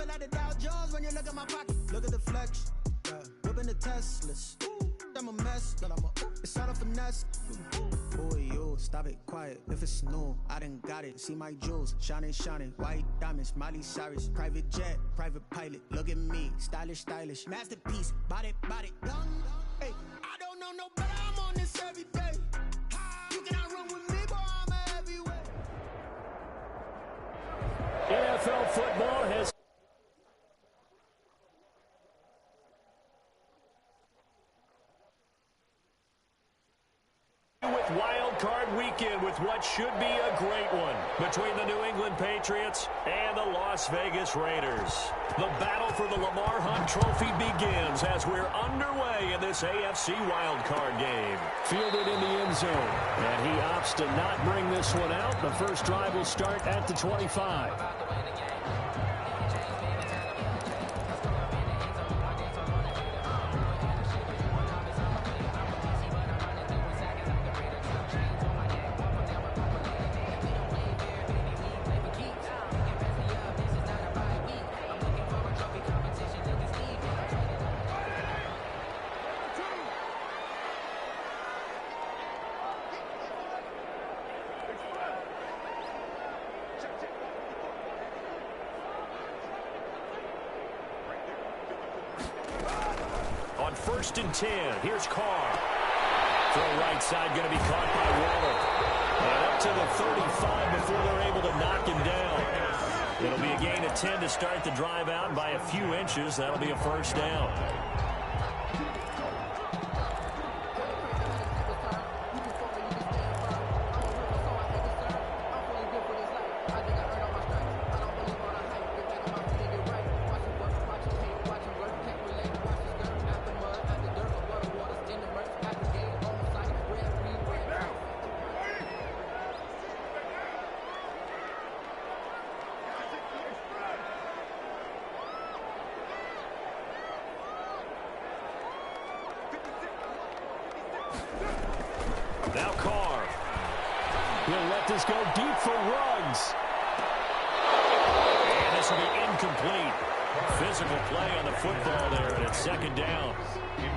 feel like the Dow Jones when you look at my pocket. Look at the flex, whipping the Teslas. I'm a mess, but it's all a finesse. Boy, you stop it, quiet. If it's new, I done got it. See my jewels, shining, shining. White diamonds, Miley Cyrus. Private jet, private pilot. Look at me, stylish, stylish. Masterpiece, body, body. Young, hey, I don't know no better. I'm on this every day. You cannot run with me, boy. I'm a heavyweight. NFL football has with Wild Card Weekend with what should be a great one between the New England Patriots and the Las Vegas Raiders. The battle for the Lamar Hunt Trophy begins as we're underway in this AFC Wild Card game. Fielded in the end zone, and he opts to not bring this one out. The first drive will start at the 25. On 1st and 10, here's Carr. Throw right side going to be caught by Waller. And up to the 35 before they're able to knock him down. It'll be a gain of 10 to start the drive out by a few inches. That'll be a first down. Now Carr. He'll let this go deep for Ruggs. And this will be incomplete. Physical play on the football there, and it's 2nd down.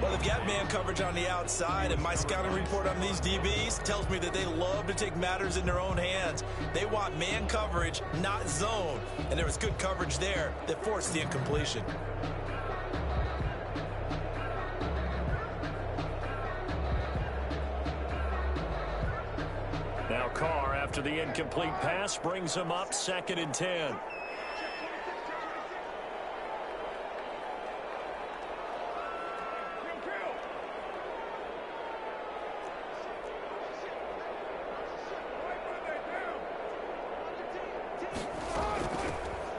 Well, they've got man coverage on the outside, and my scouting report on these DBs tells me that they love to take matters in their own hands. They want man coverage, not zone. And there was good coverage there that forced the incompletion. Now Carr, after the incomplete pass, brings him up 2nd and 10.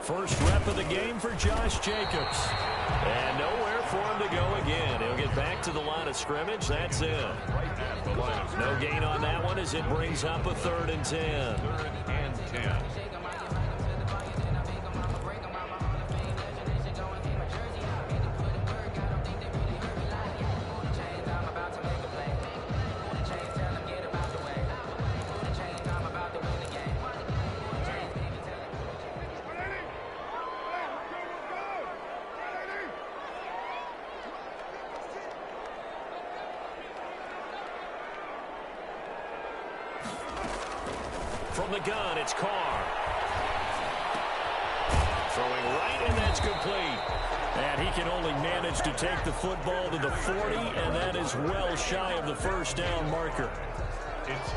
First rep of the game for Josh Jacobs. And nowhere for him to go again. He'll get back to the line of scrimmage. That's it. No gain on that one as it brings up a 3rd and 10. 3rd and 10. From the gun, it's Carr. Throwing right, and that's complete. And he can only manage to take the football to the 40, and that is well shy of the first down marker.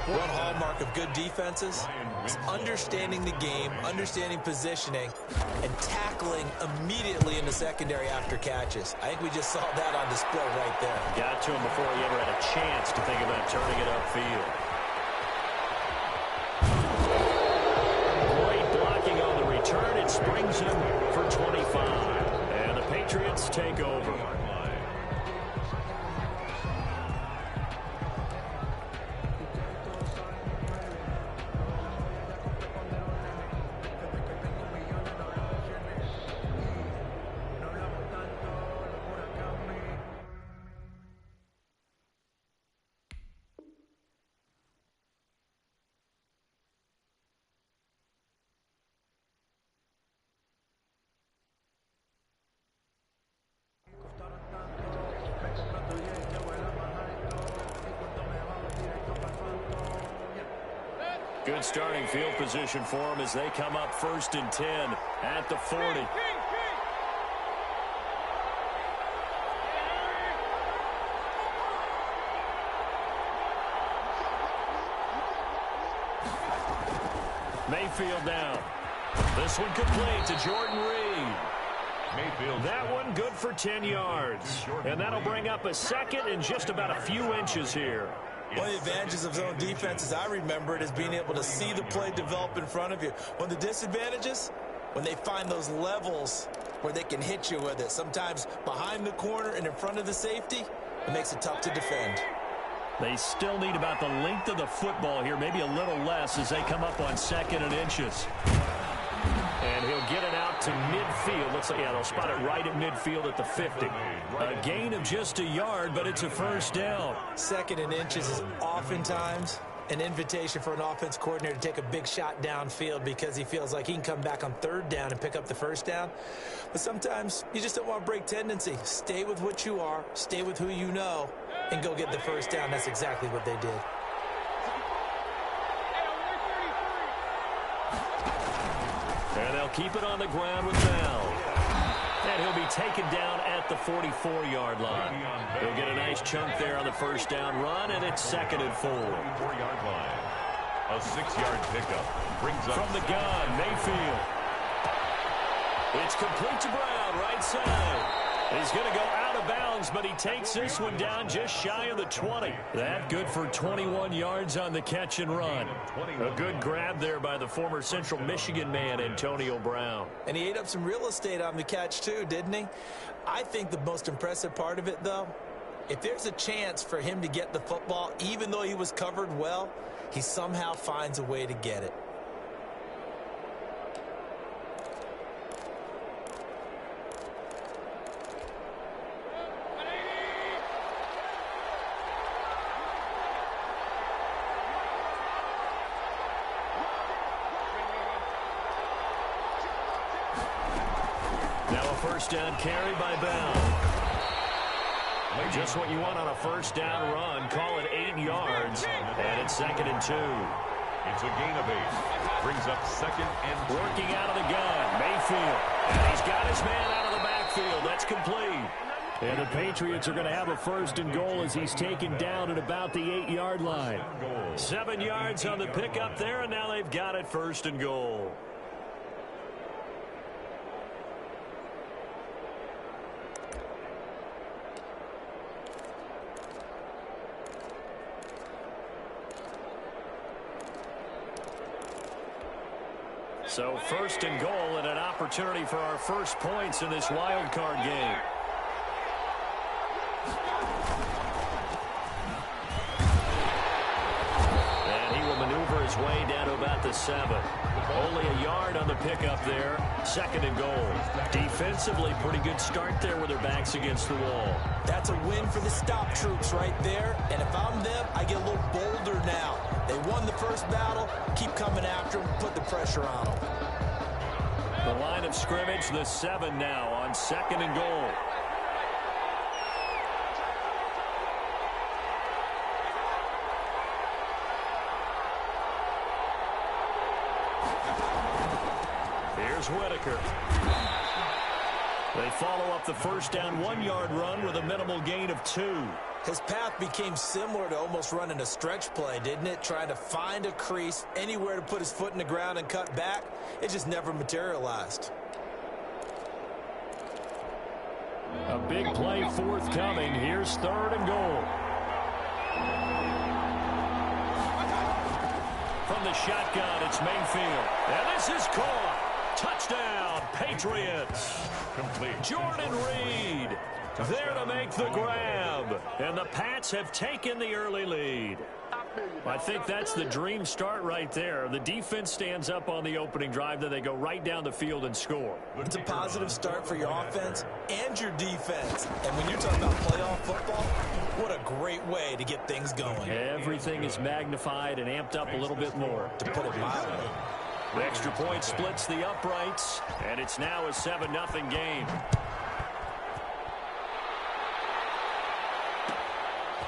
One hallmark of good defenses is understanding the game, understanding positioning, and tackling immediately in the secondary after catches. I think we just saw that on display right there. Got to him before he ever had a chance to think about turning it upfield. Great blocking on the return. It springs him for 25. And the Patriots take over. Good starting field position for them as they come up 1st and 10 at the 40. Mayfield down. This one complete to Jordan Reed. Mayfield. That one good for 10 yards. And that'll bring up a 2nd and just about a few inches here. One of the advantages of zone defense, as I remember it, is being able to see the play develop in front of you. One of the disadvantages, when they find those levels where they can hit you with it, sometimes behind the corner and in front of the safety, it makes it tough to defend. They still need about the length of the football here, maybe a little less as they come up on 2nd and inches. And he'll get it out to midfield. Looks like, yeah, they'll spot it right at midfield at the 50. A gain of just a yard, but it's a 1st down. 2nd and inches is oftentimes an invitation for an offense coordinator to take a big shot downfield because he feels like he can come back on 3rd down and pick up the 1st down. But sometimes you just don't want to break tendency. Stay with what you are, stay with who you know, and go get the 1st down. That's exactly what they did. And they'll keep it on the ground with Bell. And he'll be taken down at the 44-yard line. He'll get a nice chunk there on the 1st down run, and it's 2nd and 4. 44-yard line. A 6-yard pickup brings up from the gun, Mayfield. It's complete to Brown, right side. He's going to go out of bounds, but he takes this one down just shy of the 20. That good for 21 yards on the catch and run. A good grab there by the former Central Michigan man, Antonio Brown. And he ate up some real estate on the catch, too, didn't he? I think the most impressive part of it, though, if there's a chance for him to get the football, even though he was covered well, he somehow finds a way to get it. First down carry by Bell. Just what you want on a 1st down run. Call it 8 yards. And it's 2nd and 2. It's a gain of 8. Brings up 2nd and 2. Working out of the gun. Mayfield. And he's got his man out of the backfield. That's complete. And the Patriots are going to have a 1st and goal as he's taken down at about the 8-yard line. 7 yards on the pickup there, and now they've got it 1st and goal. So 1st and goal and an opportunity for our first points in this wild card game. And he will maneuver his way down to about the 7. Only a yard on the pickup there. 2nd and goal. Defensively, pretty good start there with their backs against the wall. That's a win for the stop troops right there. And if I'm them, I get a little bolder now. They won the first battle. Keep coming after them. Put the pressure on them. The line of scrimmage, the 7 now on 2nd and goal. Here's Whitaker. They follow up the 1st down 1-yard run with a minimal gain of 2. His path became similar to almost running a stretch play, didn't it? Trying to find a crease, anywhere to put his foot in the ground and cut back. It just never materialized. A big play forthcoming. Here's 3rd and goal. From the shotgun, it's Mayfield. And this is caught. Touchdown, Patriots. Complete. Jordan Reed there to make the grab. And the Pats have taken the early lead. I think that's the dream start right there. The defense stands up on the opening drive, then they go right down the field and score. It's a positive start for your offense and your defense. And when you're talking about playoff football, what a great way to get things going. Everything is magnified and amped up a little bit more. To put it mildly. The extra point splits the uprights, and it's now a 7-0 game.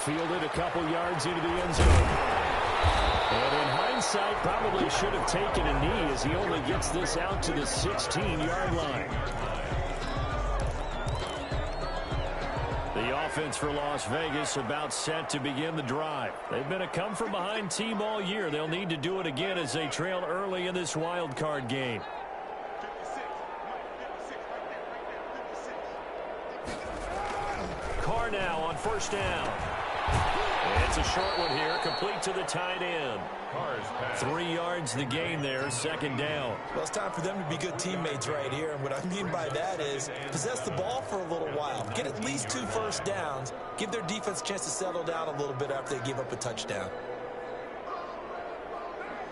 Fielded a couple yards into the end zone. And in hindsight, probably should have taken a knee as he only gets this out to the 16-yard line. The offense for Las Vegas about set to begin the drive. They've been a come-from-behind team all year. They'll need to do it again as they trail early in this wild card game. Carr now on first down. It's a short one here, complete to the tight end. 3 yards the gain there, second down. Well, it's time for them to be good teammates right here. And what I mean by that is possess the ball for a little while. Get at least 2 first downs. Give their defense a chance to settle down a little bit after they give up a touchdown.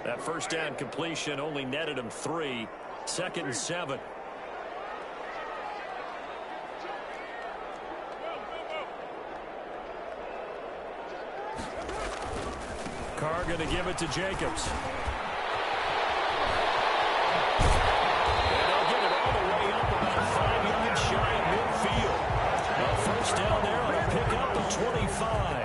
That first down completion only netted him 3. 2nd and 7. Carr going to give it to Jacobs. And they'll get it all the way up about 5 yards shy of midfield. A first down there on a pickup of 25.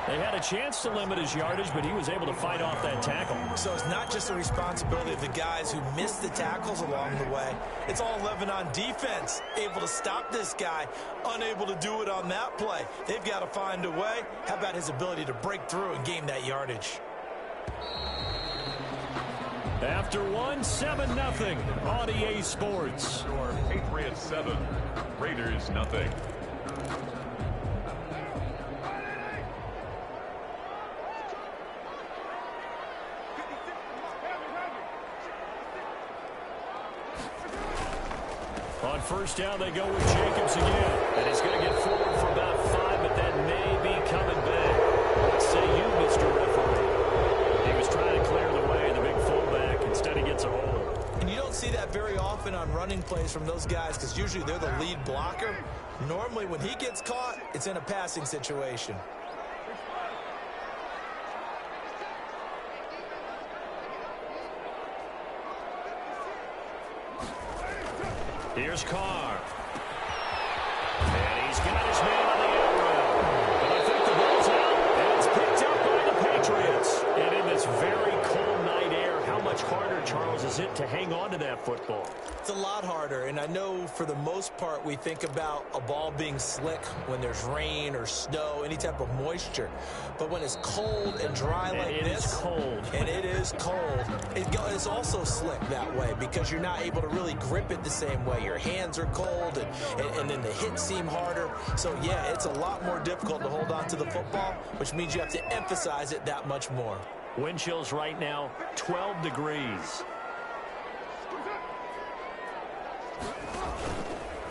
They had a chance to limit his yardage, but he was able to fight off that tackle. So it's not just the responsibility of the guys who missed the tackles along the way. It's all 11 on defense. Able to stop this guy, unable to do it on that play. They've got to find a way. How about his ability to break through and gain that yardage? After 7-0 on EA Sports. Patriots 7, Raiders nothing. On first down, they go with Jacobs again. And he's going to get forward for about 5, but that may be coming back. What say you, Mr. Referee? He was trying to clear the way, the big fullback. Instead, he gets a hold. And you don't see that very often on running plays from those guys because usually they're the lead blocker. Normally, when he gets caught, it's in a passing situation. Here's Carr. And he's got his man on the out route. But I think the ball's out, and it's picked up by the Patriots. And in this very cold night air, how much harder, Charles, is it to hang on to that football? It's a lot harder, and I know for the most part we think about a ball being slick when there's rain or snow, any type of moisture. But when it's cold and dry like this, it is cold. And it is cold, it's also slick that way because you're not able to really grip it the same way. Your hands are cold, and then the hits seem harder. So, yeah, it's a lot more difficult to hold on to the football, which means you have to emphasize it that much more. Wind chills right now, 12 degrees.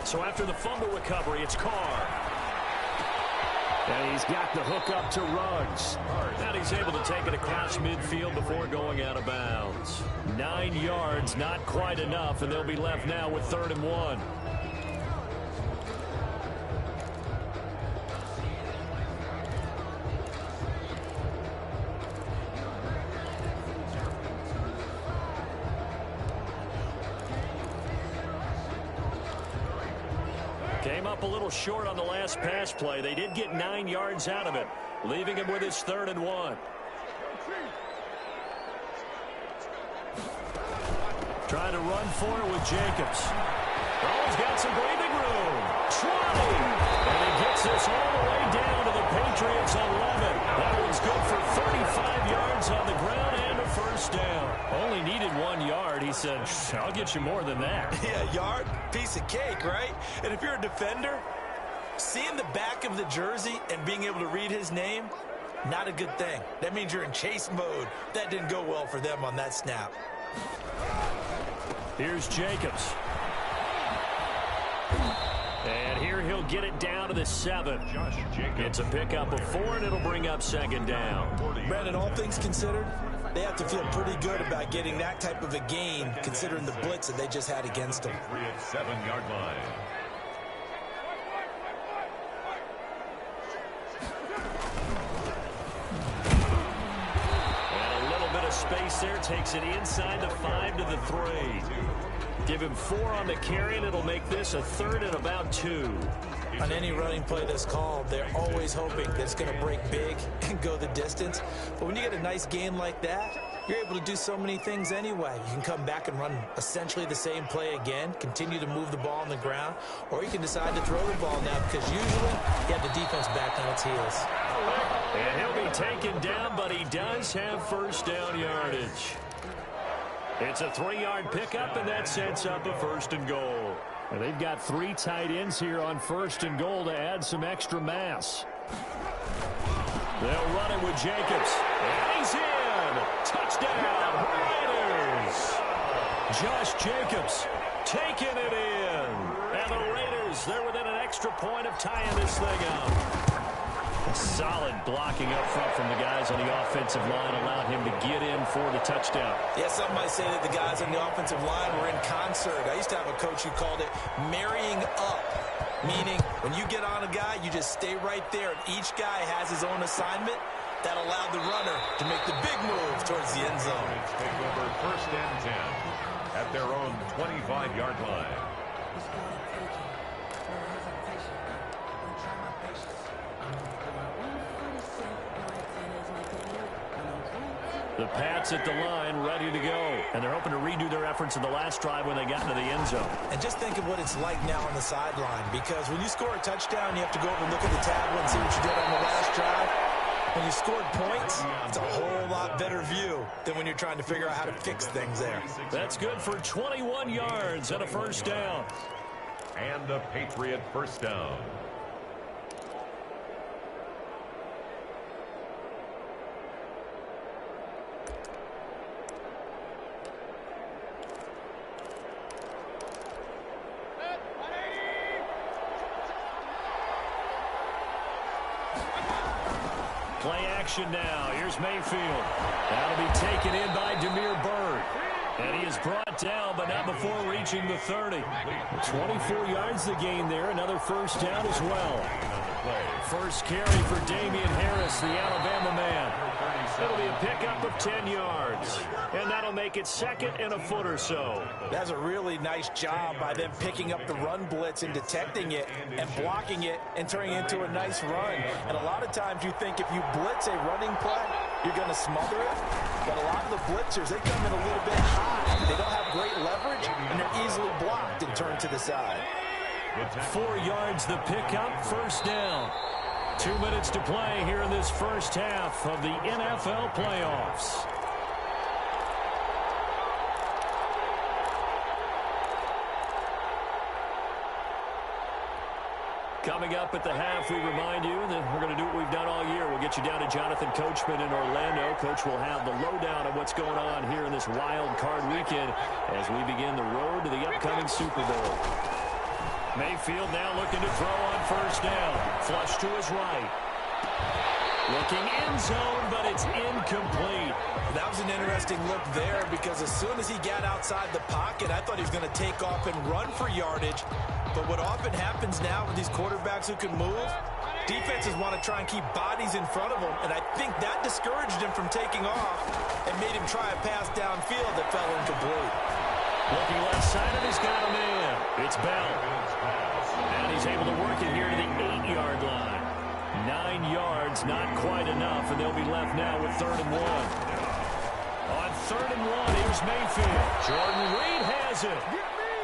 So after the fumble recovery, it's Carr. And he's got the hook up to Ruggs. And he's able to take it across midfield before going out of bounds. 9 yards, not quite enough, and they'll be left now with 3rd and 1. Came up a little short on the last pass play. They did get 9 yards out of it, leaving him with his 3rd and 1. Trying to run for it with Jacobs. Oh, he's got some breathing room. 20. And he gets this all the way down to the Patriots 11. That one's good for 35 yards on the ground and a first down. Only needed 1 yard. He said, I'll get you more than that. Yeah, yard, piece of cake, right? And if you're a defender, seeing the back of the jersey and being able to read his name, not a good thing. That means you're in chase mode. That didn't go well for them on that snap. Here's Jacobs. And here he'll get it down to the 7. It's a pickup of 4, and it'll bring up 2nd down. Brandon, all things considered, they have to feel pretty good about getting that type of a gain, considering the blitz that they just had against them. 7-yard line. And a little bit of space there takes it inside the 5 to the 3. Give him 4 on the carry, and it'll make this a 3rd and about 2. On any running play that's called, they're always hoping that it's going to break big and go the distance. But when you get a nice game like that, you're able to do so many things anyway. You can come back and run essentially the same play again, continue to move the ball on the ground, or you can decide to throw the ball now because usually you have the defense back on its heels. And he'll be taken down, but he does have first down yardage. It's a 3-yard pickup, and that sets up a 1st and goal. And they've got 3 tight ends here on 1st and goal to add some extra mass. They'll run it with Jacobs. And he's in. Touchdown, Raiders. Josh Jacobs taking it in. And the Raiders, they're within an extra point of tying this thing up. Solid blocking up front from the guys on the offensive line allowed him to get in for the touchdown. Yeah, some might say that the guys on the offensive line were in concert. I used to have a coach who called it marrying up, meaning when you get on a guy, you just stay right there, and each guy has his own assignment. That allowed the runner to make the big move towards the end zone. Take over 1st and 10 at their own 25-yard line. The Pats at the line, ready to go. And they're hoping to redo their efforts in the last drive when they got into the end zone. And just think of what it's like now on the sideline, because when you score a touchdown, you have to go over and look at the tablet and see what you did on the last drive. When you scored points, it's a whole lot better view than when you're trying to figure out how to fix things there. That's good for 21 yards and a 1st down. And a Patriot 1st down. Play action now. Here's Mayfield. That'll be taken in by Demir Bird. And he is brought down, but not before reaching the 30. 24 yards to gain there. Another 1st down as well. First carry for Damian Harris, the Alabama man. It'll be a pickup of 10 yards. And that'll make it 2nd and a foot or so. That's a really nice job by them picking up the run blitz and detecting it and blocking it and turning it into a nice run. And a lot of times you think if you blitz a running play, you're going to smother it. But a lot of the blitzers, they come in a little bit high. They don't have great leverage, and they're easily blocked and turned to the side. 4 yards the pickup, 1st down. 2 minutes to play here in this first half of the NFL playoffs. Coming up at the half, we remind you that we're going to do what we've done all year. We'll get you down to Jonathan Coachman in Orlando. Coach will have the lowdown of what's going on here in this wild card weekend as we begin the road to the upcoming Super Bowl. Mayfield now looking to throw on 1st down. Flush to his right. Looking end zone, but it's incomplete. That was an interesting look there because as soon as he got outside the pocket, I thought he was going to take off and run for yardage. But what often happens now with these quarterbacks who can move, defenses want to try and keep bodies in front of them, and I think that discouraged him from taking off and made him try a pass downfield that fell incomplete. Looking left side, and he's got him in. It's Bell. And he's able to work it here to the 8-yard line. 9 yards, not quite enough, and they'll be left now with 3rd and 1. On 3rd and 1, here's Mayfield. Jordan Reed has it.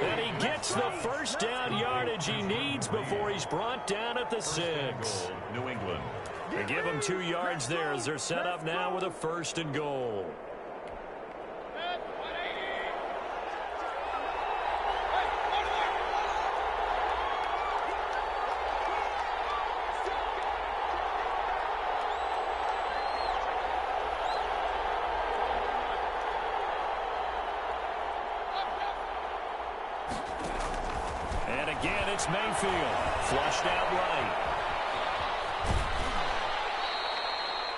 And he gets the 1st down yardage he needs before he's brought down at the 6. New England. They give him 2 yards there as they're set up now with a 1st and goal. Again, it's Mayfield. Flushed out right.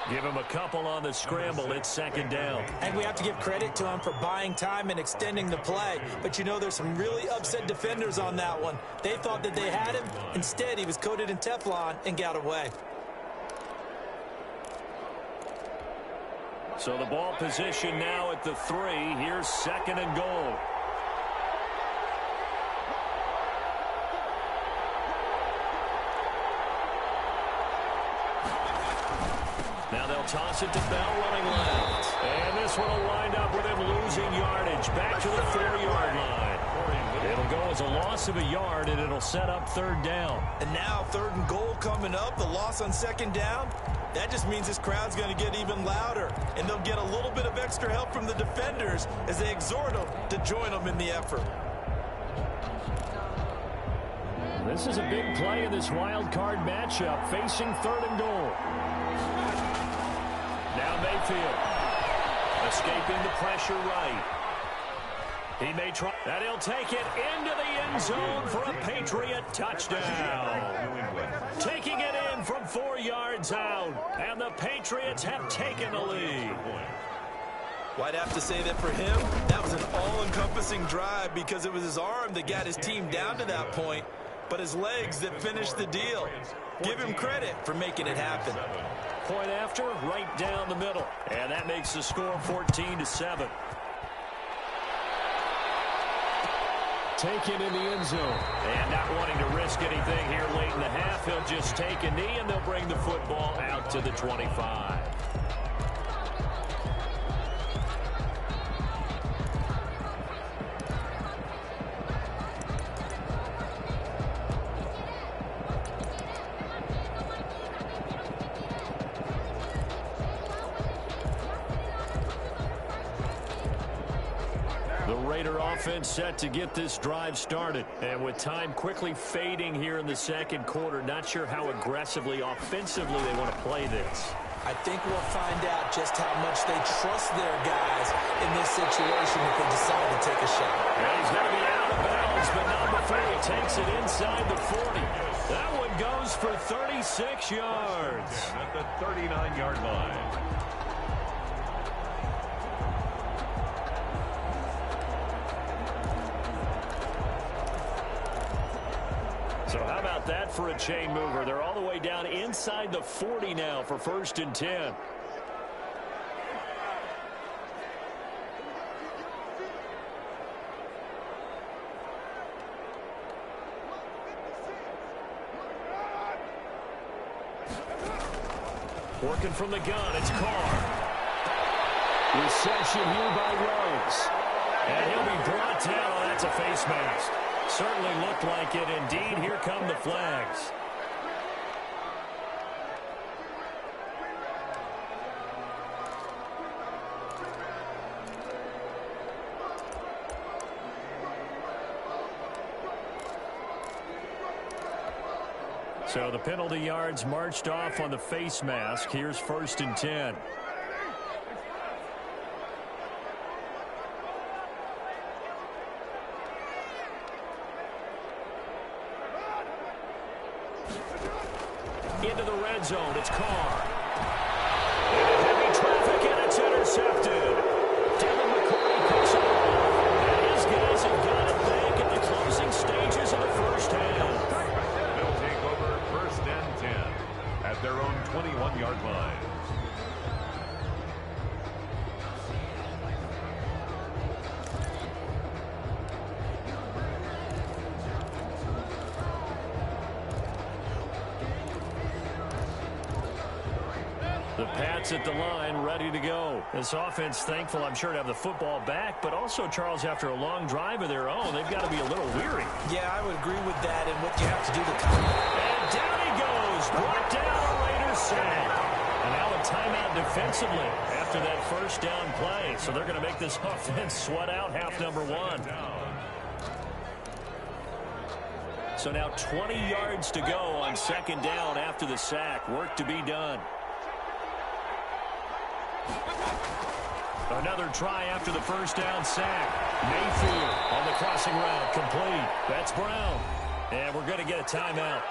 Give him a couple on the scramble. It's 2nd down. And we have to give credit to him for buying time and extending the play. But you know, there's some really upset defenders on that one. They thought that they had him. Instead, he was coated in Teflon and got away. So the ball position now at the 3. Here's 2nd and goal. toss it to Bell running left. And this one will wind up with him losing yardage back to the 4-yard line. It'll go as a loss of a yard, and it'll set up third down. And now 3rd and goal coming up, the loss on 2nd down. That just means this crowd's going to get even louder, and they'll get a little bit of extra help from the defenders as they exhort them to join them in the effort. This is a big play in this wild card matchup, facing 3rd and goal. Now Mayfield, escaping the pressure right. He may try, and he'll take it into the end zone for a Patriot touchdown. Taking it in from 4 yards out, and the Patriots have taken the lead. Well, I'd have to say that for him, that was an all-encompassing drive because it was his arm that got his team down to that point, but his legs that finished the deal. Give him credit for making it happen. Point after, right down the middle, and that makes the score 14-7. Taken in the end zone. And not wanting to risk anything here late in the half, he'll just take a knee, and they'll bring the football out to the 25. Offense set to get this drive started. And with time quickly fading here in the 2nd quarter, not sure how aggressively, offensively they want to play this. I think we'll find out just how much they trust their guys in this situation if they decide to take a shot. And he's going to be out of bounds, but not before he takes it inside the 40. That one goes for 36 yards. At the 39-yard line. So how about that for a chain mover? They're all the way down inside the 40 now for 1st and 10. Working from the gun, it's Carr. Reception here by Rose. And he'll be brought down. Oh, that's a face mask. Certainly looked like it. Indeed, here come the flags. So the penalty yards marched off on the face mask. Here's 1st and 10. Into the red zone, it's Carr. Into heavy traffic, and it's intercepted. Devin McCourty picks it up. And his guys have got it back at the closing stages of the 1st half. They'll take over 1st and 10 at their own 21-yard line. The Pats at the line, ready to go. This offense thankful, I'm sure, to have the football back, but also, Charles, after a long drive of their own, they've got to be a little weary. Yeah, I would agree with that and what you have to do to come. And down he goes, brought down a Raiders sack. And now a timeout defensively after that 1st down play. So they're going to make this offense sweat out half number 1. So now 20 yards to go on 2nd down after the sack. Work to be done. Another try after the 1st down sack. Mayfield on the crossing route, complete. That's Brown. And we're going to get a timeout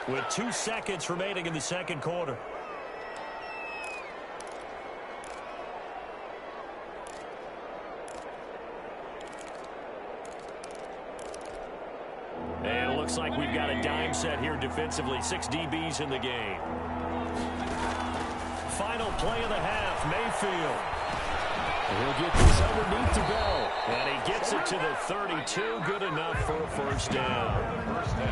with 2 seconds remaining in the 2nd quarter. And it looks like we've got a dime set here defensively. 6 DBs in the game. Final play of the half, Mayfield. He'll get this underneath to Bell. And he gets it to the 32. Good enough for a first down.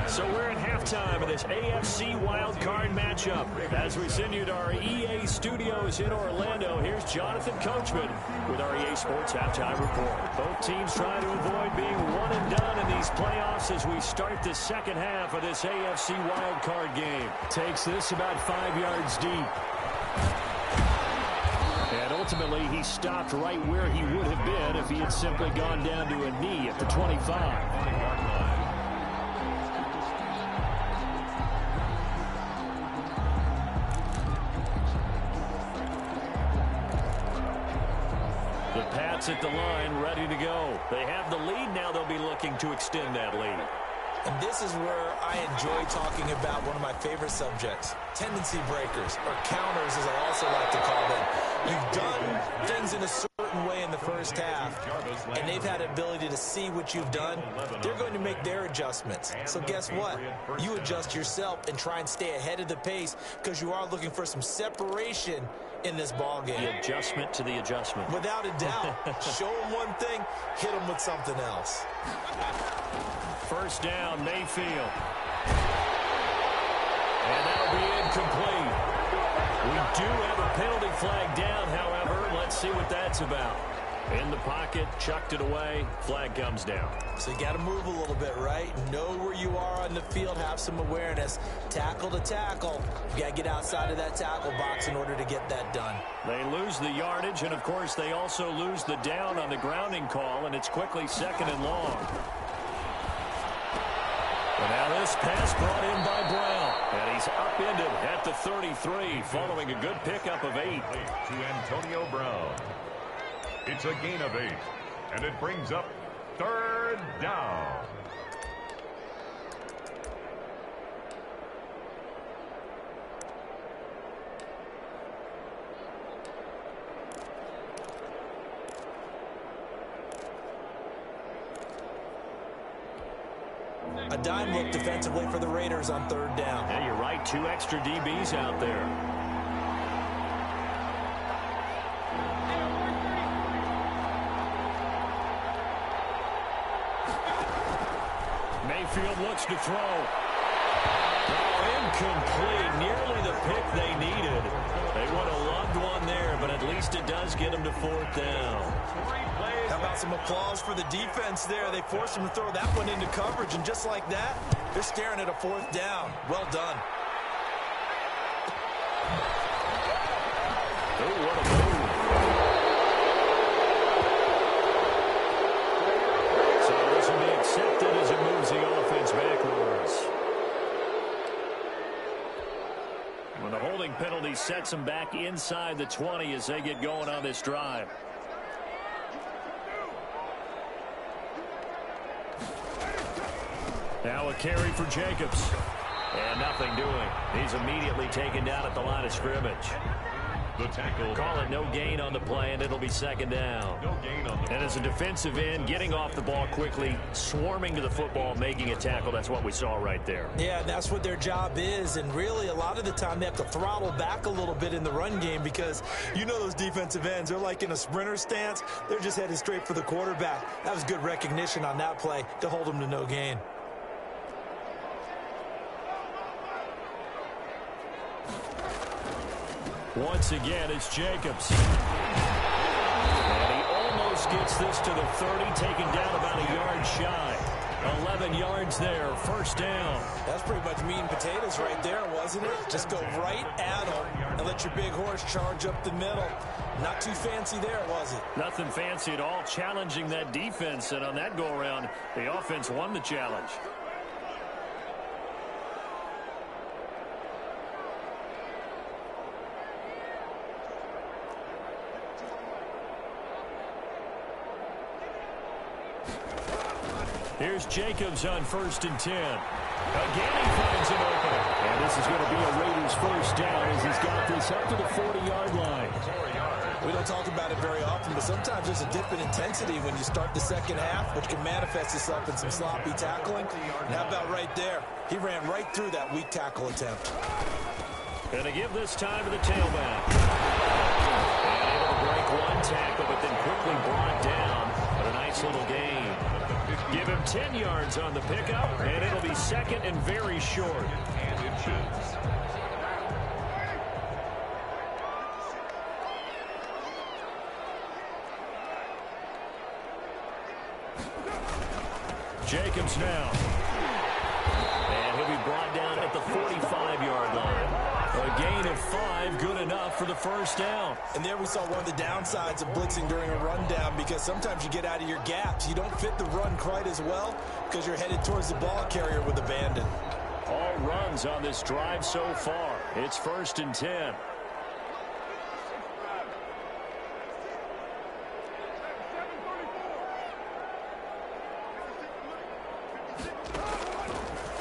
So we're at halftime of this AFC wildcard matchup. As we send you to our EA studios in Orlando, here's Jonathan Coachman with our EA Sports Halftime Report. Both teams trying to avoid being one and done in these playoffs as we start the second half of this AFC wildcard game. Takes this about 5 yards deep. And ultimately, he stopped right where he would have been if he had simply gone down to a knee at the 25. The Pats at the line, ready to go. They have the lead. Now they'll be looking to extend that lead. And this is where I enjoy talking about one of my favorite subjects, tendency breakers, or counters as I also like to call them. You've done things in a certain way in the first half, and they've had the ability to see what you've done. They're going to make their adjustments. So guess what? You adjust yourself and try and stay ahead of the pace because you are looking for some separation in this ball game. The adjustment to the adjustment. Without a doubt. Show them one thing, hit them with something else. First down, Mayfield. And that'll be incomplete. We do have a penalty flag down, however. Let's see what that's about. In the pocket, chucked it away, flag comes down. So you got to move a little bit, right? Know where you are on the field, have some awareness. Tackle to tackle. You got to get outside of that tackle box in order to get that done. They lose the yardage, and of course they also lose the down on the grounding call, and it's quickly second and long. And now this pass brought in by Brown. And he's upended at the 33 following a good pickup of 8. To Antonio Brown. It's a gain of 8. And it brings up third down. A dime look defensively for the Raiders on third down. Yeah, you're right. 2 extra DBs out there. Mayfield looks to throw. Oh, incomplete. Nearly the pick they needed. They would have loved one there, but at least it does get them to fourth down. How about some applause for the defense there? They forced him to throw that one into coverage, and just like that, they're staring at a fourth down. Well done. Oh, what a move. So this will be accepted as it moves the offense backwards. When the holding penalty sets them back inside the 20 as they get going on this drive. Now a carry for Jacobs. And nothing doing. He's immediately taken down at the line of scrimmage. The tackle. Call it no gain on the play, and it'll be second down. No gain on the play. And as a defensive end, getting off the ball quickly, swarming to the football, making a tackle, that's what we saw right there. Yeah, that's what their job is, and really a lot of the time they have to throttle back a little bit in the run game because you know those defensive ends, they're like in a sprinter stance. They're just headed straight for the quarterback. That was good recognition on that play to hold them to no gain. Once again, it's Jacobs. And he almost gets this to the 30, taken down about a yard shy. 11 yards there, first down. That's pretty much meat and potatoes right there, wasn't it? Just go right at them and let your big horse charge up the middle. Not too fancy there, was it? Nothing fancy at all, challenging that defense. And on that go-around, the offense won the challenge. Here's Jacobs on 1st and 10. Again, he finds an opening. And this is going to be a Raiders first down as he's got this up to the 40-yard line. We don't talk about it very often, but sometimes there's a dip in intensity when you start the second half, which can manifest itself in some sloppy tackling. And how about right there? He ran right through that weak tackle attempt. And to give this time to the tailback. And able to break one tackle, but then quickly brought down. But a nice little gain. Give him 10 yards on the pickup, and it'll be second and very short. And inches. Jacobs now. And he'll be brought down at the 45-yard line. A gain of 5, good enough for the first down. And there we saw one of the downsides of blitzing during a rundown, because sometimes you get out of your gaps. You don't fit the run quite as well because you're headed towards the ball carrier with abandon. All runs on this drive so far. It's 1st and 10.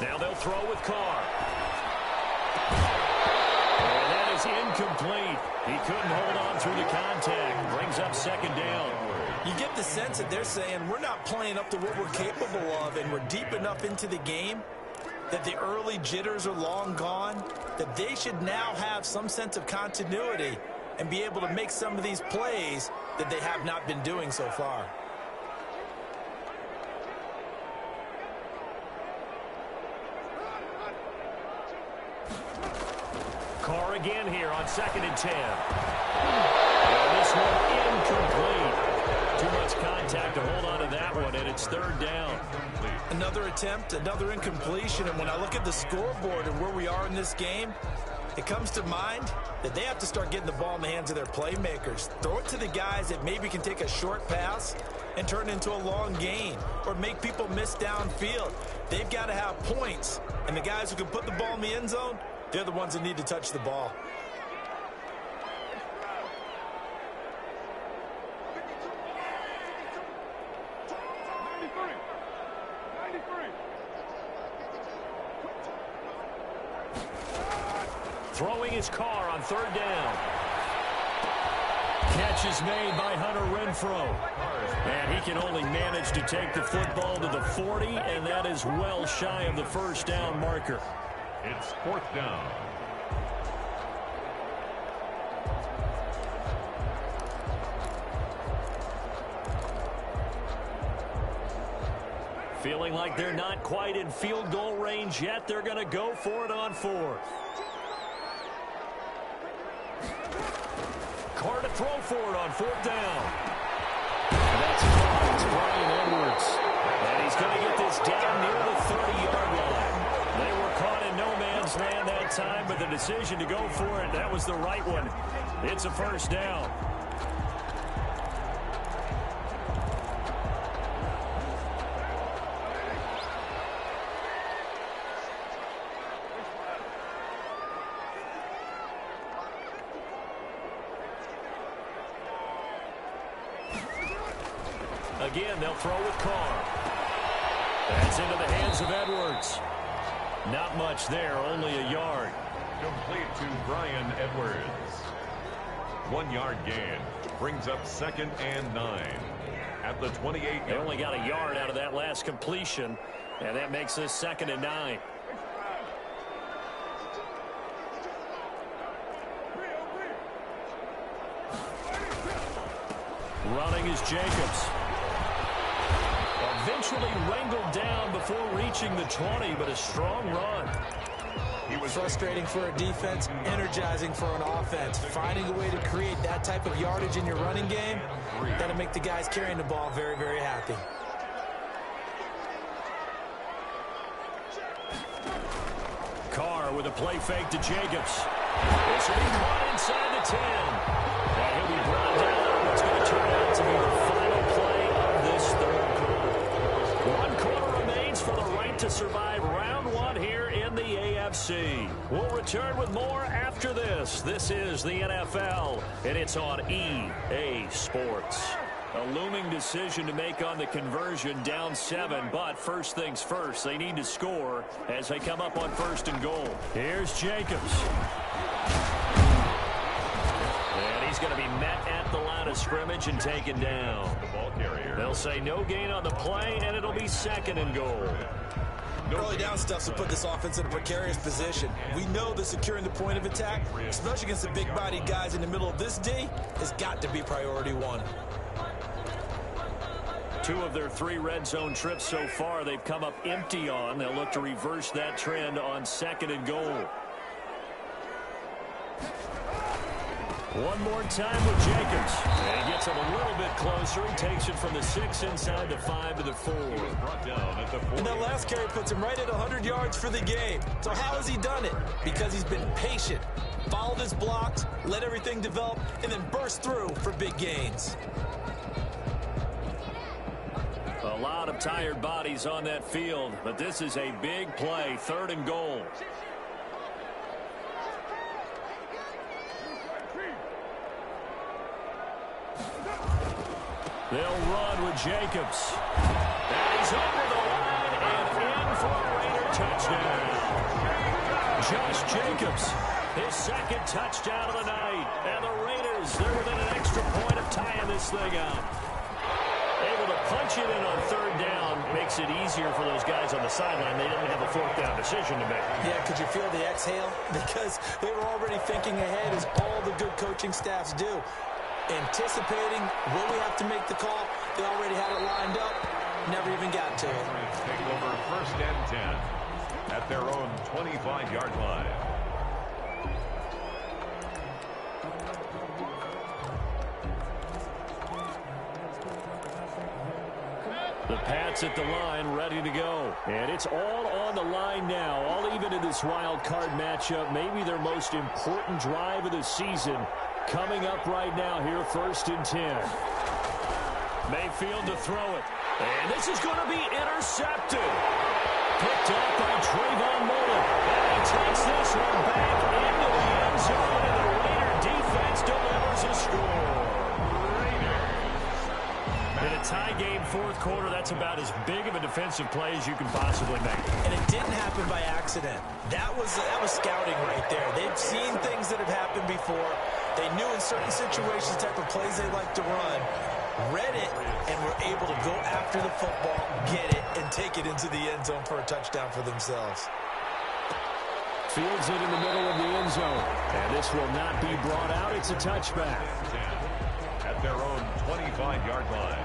Now they'll throw with Carr. And that is incomplete. He couldn't hold on through the contact. Brings up 2nd down. You get the sense that they're saying we're not playing up to what we're capable of, and we're deep enough into the game that the early jitters are long gone, that they should now have some sense of continuity and be able to make some of these plays that they have not been doing so far. Carr again here on 2nd and 10. And this one incomplete. Too much contact to hold on to that one, and it's 3rd down. Another attempt, another incompletion, and when I look at the scoreboard and where we are in this game, it comes to mind that they have to start getting the ball in the hands of their playmakers. Throw it to the guys that maybe can take a short pass and turn it into a long gain or make people miss downfield. They've got to have points, and the guys who can put the ball in the end zone, they're the ones that need to touch the ball. Throwing his Carr on 3rd down. Catch is made by Hunter Renfrow. And he can only manage to take the football to the 40, and that is well shy of the 1st down marker. It's 4th down. Feeling like they're not quite in field goal range yet. They're going to go for it on 4th. Carr to throw for it on 4th down. That's caught. It's Brian Edwards. And he's going to get this down near the 30-yard line. They were caught in no man's land that time, but the decision to go for it, that was the right one. It's a 1st down. Again, they'll throw with Carr. That's into the hands of Edwards. Not much there, only a yard. Complete to Brian Edwards. 1-yard gain. Brings up 2nd and 9. At the 28. They only got a yard out of that last completion, and that makes this 2nd and 9. Running is Jacobs. Eventually wrangled down before reaching the 20, but a strong run. He was frustrating for a defense, energizing for an offense. Finding a way to create that type of yardage in your running game, that'll make the guys carrying the ball very, very happy. Carr with a play fake to Jacobs. This will be caught inside the 10. And he'll be brought down. What's going to turn out to be the final play of this 3rd quarter. 1 quarter remains for the right to survive round 1 here in the AFC. We'll return with more after this. This is the NFL, and it's on EA Sports. A looming decision to make on the conversion, down 7, but first things first, they need to score as they come up on 1st and goal. Here's Jacobs. And he's going to be met at the line of scrimmage and taken down. The ball carrier. They'll say no gain on the play, and it'll be 2nd and goal. Early down stuff will put this offense in a precarious position. We know that securing the point of attack, especially against the big-bodied guys in the middle of this D, has got to be priority one. 2 of their 3 red zone trips so far they've come up empty on. They'll look to reverse that trend on 2nd and goal. One more time with Jacobs. And he gets him a little bit closer. He takes it from the 6 inside the 5 to the 4. And that last carry puts him right at 100 yards for the game. So how has he done it? Because he's been patient, followed his blocks, let everything develop, and then burst through for big gains. A lot of tired bodies on that field, but this is a big play. 3rd and goal. They'll run with Jacobs. And he's over the line and in for a Raider touchdown. Josh Jacobs, his 2nd touchdown of the night. And the Raiders, they're within an extra point of tying this thing out. Able to punch it in on 3rd down makes it easier for those guys on the sideline. They didn't have a 4th down decision to make. Yeah, could you feel the exhale? Because they were already thinking ahead, as all the good coaching staffs do. Anticipating, will we have to make the call? They already had it lined up. Never even got to it. Take over 1st and 10 at their own 25-yard line. The Pats at the line, ready to go. And it's all on the line now, all even in this wild card matchup. Maybe their most important drive of the season coming up right now here, 1st and 10. Mayfield to throw it. And this is going to be intercepted. Picked up by Trayvon Mullen. And he takes this one back into the end zone, and the Raider defense delivers a score. In a tie game, 4th quarter, that's about as big of a defensive play as you can possibly make. And it didn't happen by accident. That was scouting right there. They've seen things that have happened before. They knew in certain situations the type of plays they like to run, read it, and were able to go after the football, get it, and take it into the end zone for a touchdown for themselves. Fields it in the middle of the end zone. And this will not be brought out. It's a touchback. At their own 25-yard line.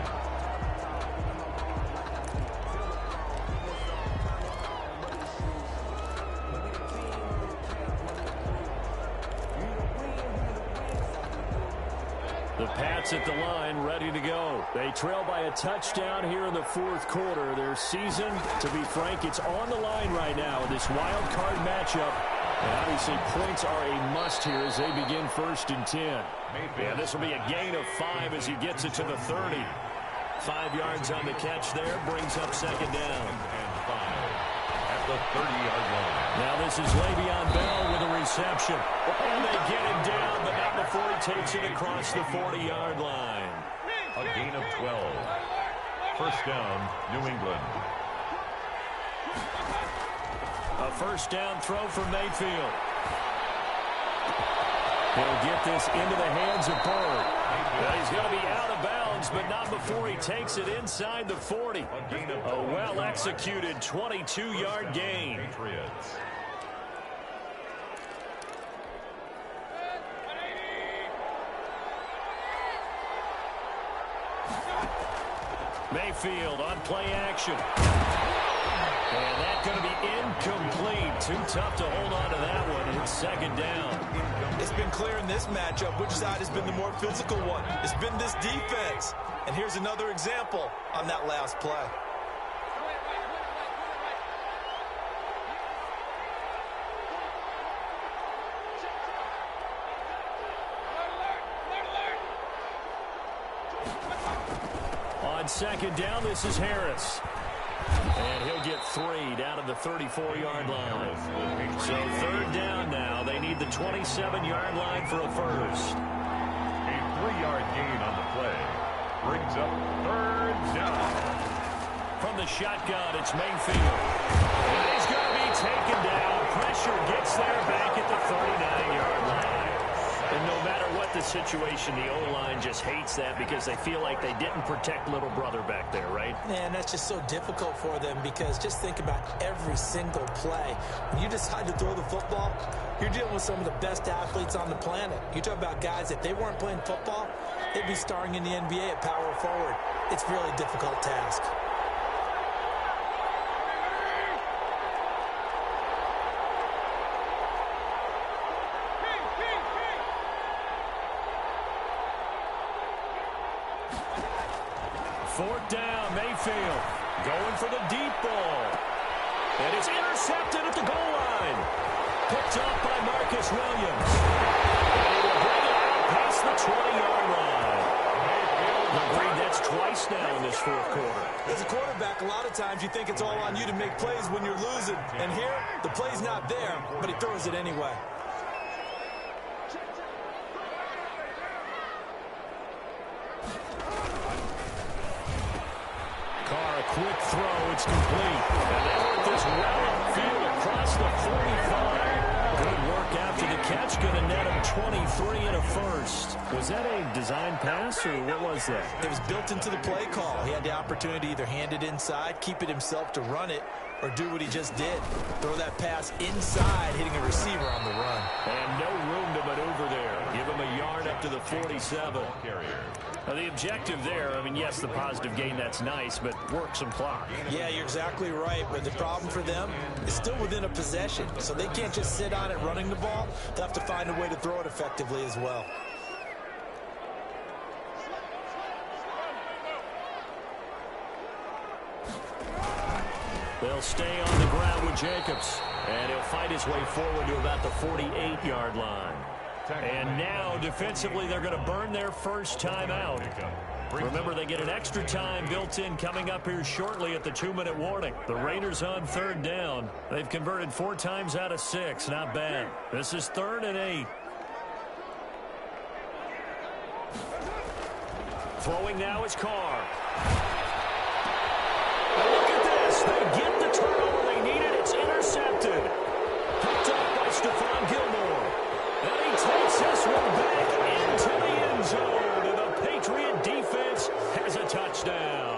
The Pats at the line, ready to go. They trail by a touchdown here in the 4th quarter. Their season, to be frank, it's on the line right now in this wild card matchup. And obviously, points are a must here as they begin 1st and 10. Yeah, this will be a gain of 5 as he gets it to the 30. 5 yards on the catch there, brings up 2nd down. And 5 at the 30-yard line. Now this is Le'Veon Bell with a reception. And they get him down, but not before he takes it across the 40-yard line. A gain of 12. 1st down, New England. A 1st down throw from Mayfield. He'll get this into the hands of Bird. Well, he's going to be out of bounds, but not before he takes it inside the 40. A well-executed 22-yard gain. Patriots. Mayfield on play action. And that's going to be incomplete. Too tough to hold on to that one. It's 2nd down. It's been clear in this matchup which side has been the more physical one. It's been this defense. And here's another example on that last play. On 2nd down, this is Harris. And he'll get 3 down at the 34-yard line. So 3rd down now. They need the 27-yard line for a first. A 3-yard gain on the play. Brings up 3rd down. From the shotgun, it's Mayfield. And he's going to be taken down. Pressure gets there back at the 39-yard line. And no matter what the situation, the O-line just hates that because they feel like they didn't protect little brother back there, right? Man, that's just so difficult for them because just think about every single play. When you decide to throw the football, you're dealing with some of the best athletes on the planet. You talk about guys, if they weren't playing football, they'd be starring in the NBA at power forward. It's a really difficult task. Fourth down, Mayfield going for the deep ball. And it's intercepted at the goal line. Picked up by Marcus Williams. And he will bring it out past the 20-yard line. Agreed, that's twice now in this fourth quarter. As a quarterback, a lot of times you think it's all on you to make plays when you're losing. And here, the play's not there, but he throws it anyway. Carr, a quick throw, it's complete. And they work this well upfield across the 45. Good work after the catch, going to net him 23 and a first. Was that a design pass, or what was that? It was built into the play call. He had the opportunity to either hand it inside, keep it himself to run it, or do what he just did. Throw that pass inside, hitting a receiver on the run. And no room to maneuver there. Give him a yard up to the 47. Now the objective there, I mean, yes, the positive gain, that's nice, but work some clock. Yeah, you're exactly right, but the problem for them is still within a possession, so they can't just sit on it running the ball. They'll have to find a way to throw it effectively as well. They'll stay on the ground with Jacobs, and he'll fight his way forward to about the 48-yard line. And now, defensively, they're going to burn their first time out. Remember, they get an extra time built in coming up here shortly at the 2-minute warning. The Raiders on third down. They've converted 4 times out of 6. Not bad. This is 3rd and 8. Throwing now is Carr. And look at this. They get the turnover they needed. It's intercepted. Picked up by Stephon Gilmore. And he takes this one back into the end zone. And the Patriot defense has a touchdown.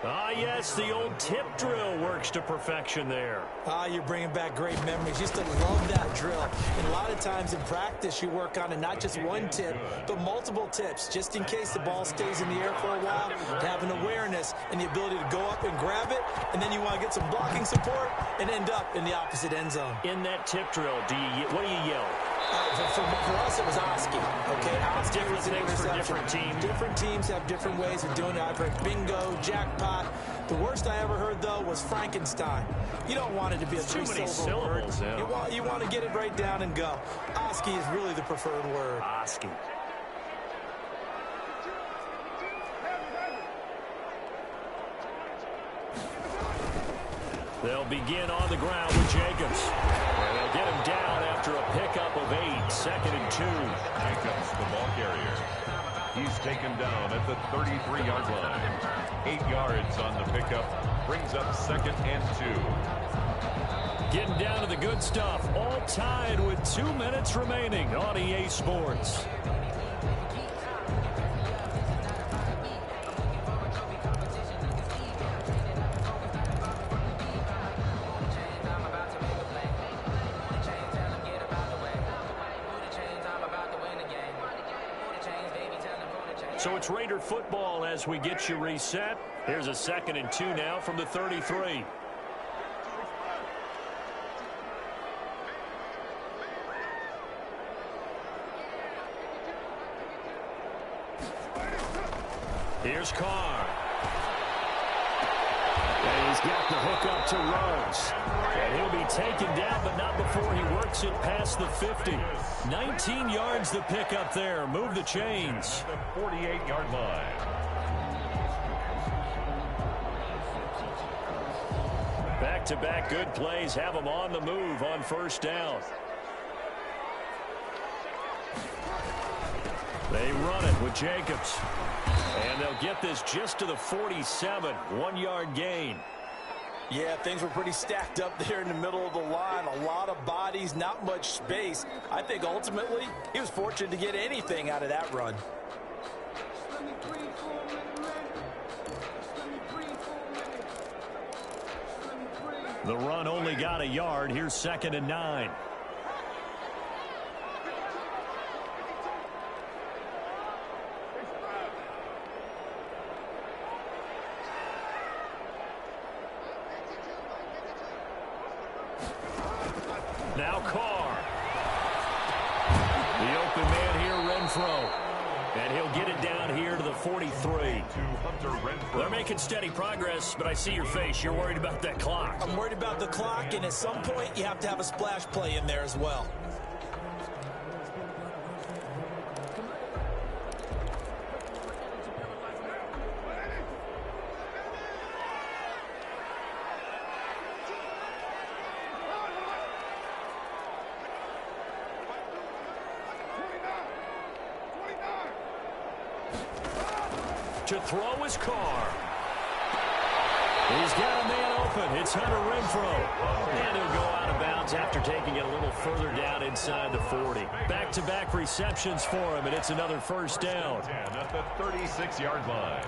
Ah, yes, the old tip drill works to perfection there. Ah, you're bringing back great memories. Used to love that drill. And a lot of times in practice, you work on it, not just one tip, but multiple tips, just in case the ball stays in the air for a while, to have an awareness and the ability to go up and grab it, and then you want to get some blocking support and end up in the opposite end zone. In that tip drill, what do you yell? For us, it was Oski. Okay, Oski was an interception. For different teams. Different teams have different ways of doing it. I've heard bingo, jackpot. The worst I ever heard, though, was Frankenstein. You don't want it to be a three-syllable word. Yeah. You want to get it right down and go. Oski is really the preferred word. Oski. They'll begin on the ground with Jacobs. And they'll get him down after a pickup of 8, 2nd and 2. Jacobs, the ball carrier. He's taken down at the 33-yard line. 8 yards on the pickup. Brings up 2nd and 2. Getting down to the good stuff. All tied with 2 minutes remaining on EA Sports. So it's Raider football as we get you reset. Here's a 2nd and 2 now from the 33. Here's Carr. And he's got the hook up to Ruggs. And he'll be taken down, but not before he works it past the 50. 19 yards the pick up there. Move the chains. The 48-yard line. Back-to-back good plays have them on the move on first down. They run it with Jacobs. And they'll get this just to the 47. 1-yard gain. Yeah, things were pretty stacked up there in the middle of the line. A lot of bodies, not much space. I think ultimately he was fortunate to get anything out of that run. The run only got a yard. Here's 2nd and 9. Now Carr. The open man here, Renfro. And he'll get it down here to the 43. They're making steady progress, but I see your face. You're worried about that clock. I'm worried about the clock, and at some point you have to have a splash play in there as well. To throw his Carr. He's got a man open. It's Hunter Renfro. And he'll go out of bounds after taking it a little further down inside the 40. Back-to-back receptions for him, and it's another first down. At the 36-yard line.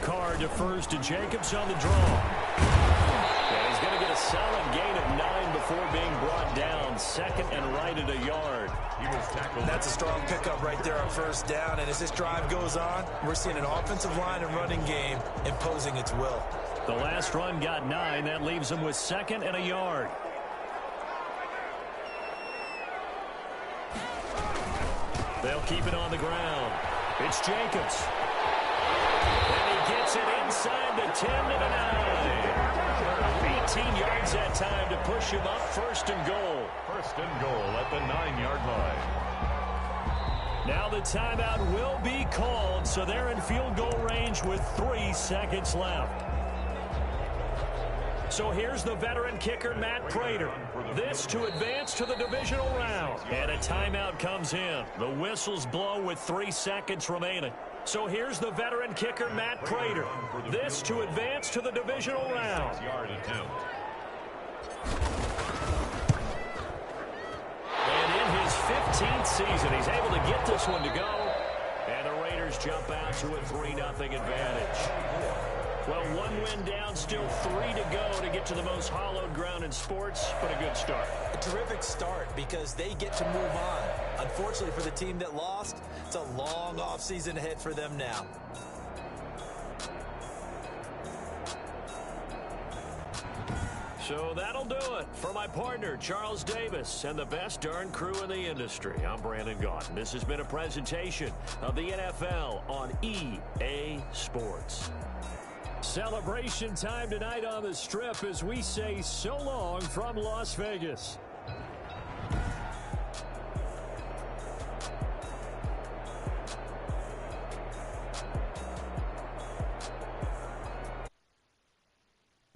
Carr defers to Jacobs on the draw. And he's going to get a solid gain of 9 before being brought down. 2nd and right at a yard. He was tackled. That's a strong pickup right there on first down. And as this drive goes on, we're seeing an offensive line and running game imposing its will. The last run got 9. That leaves him with 2nd and a yard. They'll keep it on the ground. It's Jacobs. And he gets it inside the 10 to the 9. 18 yards that time to push him up. 1st and goal. 1st and goal at the 9-yard line. Now the timeout will be called, so they're in field goal range with 3 seconds left. So here's the veteran kicker, Matt Prater. This to advance to the divisional round. And a timeout comes in. The whistles blow with 3 seconds remaining. So here's the veteran kicker, Matt Prater. This to advance to the divisional round. 6-yard attempt. And in his 15th season, he's able to get this one to go. And the Raiders jump out to a 3-0 advantage. Well, 1 win down, still 3 to go to get to the most hallowed ground in sports, but a good start. A terrific start because they get to move on. Unfortunately for the team that lost, it's a long offseason ahead for them now. So that'll do it for my partner, Charles Davis, and the best darn crew in the industry. I'm Brandon Gaudin. This has been a presentation of the NFL on EA Sports. Celebration time tonight on the Strip as we say so long from Las Vegas.